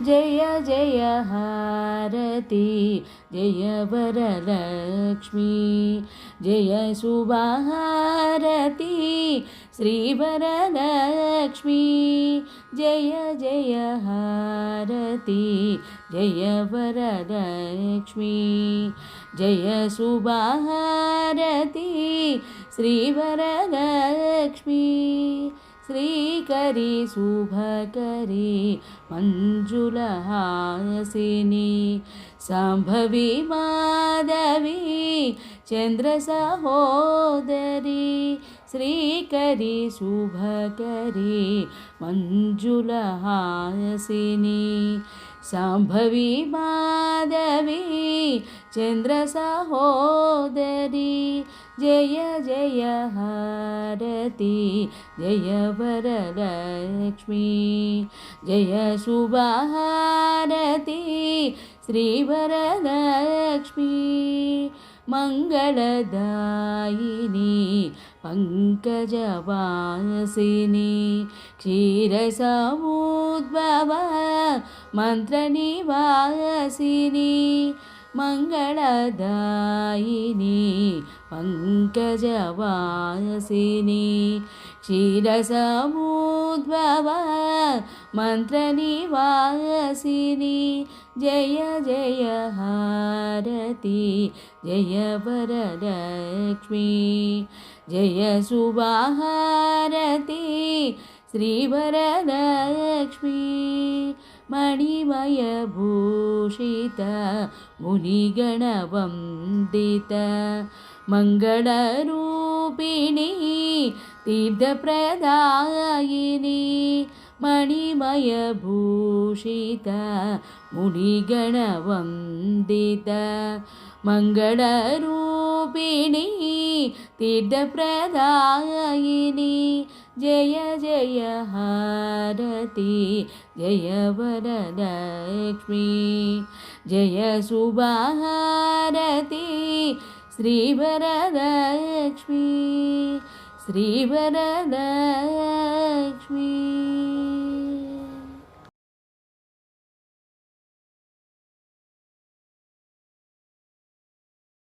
जय जय हारती जय वरलक्ष्मी जय शुभहारती श्रीवरलक्ष्मी जय जय हारती जय वरलक्ष्मी जय शुभहारती श्रीवरलक्ष्मी श्रीकरी शुभकरी मंजुलहासिनी संभवी माधवी चंद्रसहोदरी श्रीकरी शुभकरी मंजुलहासिनी संभवी माधवी चंद्रसहोदरी जय जय हारती जय वरलक्ष्मी जय शुभहारती श्रीवरलक्ष्मी मंगलदायिनी पंकजवासिनी क्षीरसमुद्भव मंत्रनिवासिनी मंगलदायिनी पंकजवासिनी क्षीरसमुद्भव मंत्रनिवासिनी जय जय हारती जय वरलक्ष्मी जय शुभहारती श्रीवरलक्ष्मी मणिमय भूषित मुनिगणवन्दित मंगलरूपिणी तीर्थप्रदायिनी मणिमय भूषित मुनिगणवन्दित मंगलरूपिणी तीर्थप्रदायिनी जय जय हारती जय वरलक्ष्मी जय शुभहारती श्रीवरलक्ष्मी श्रीवरलक्ष्मी।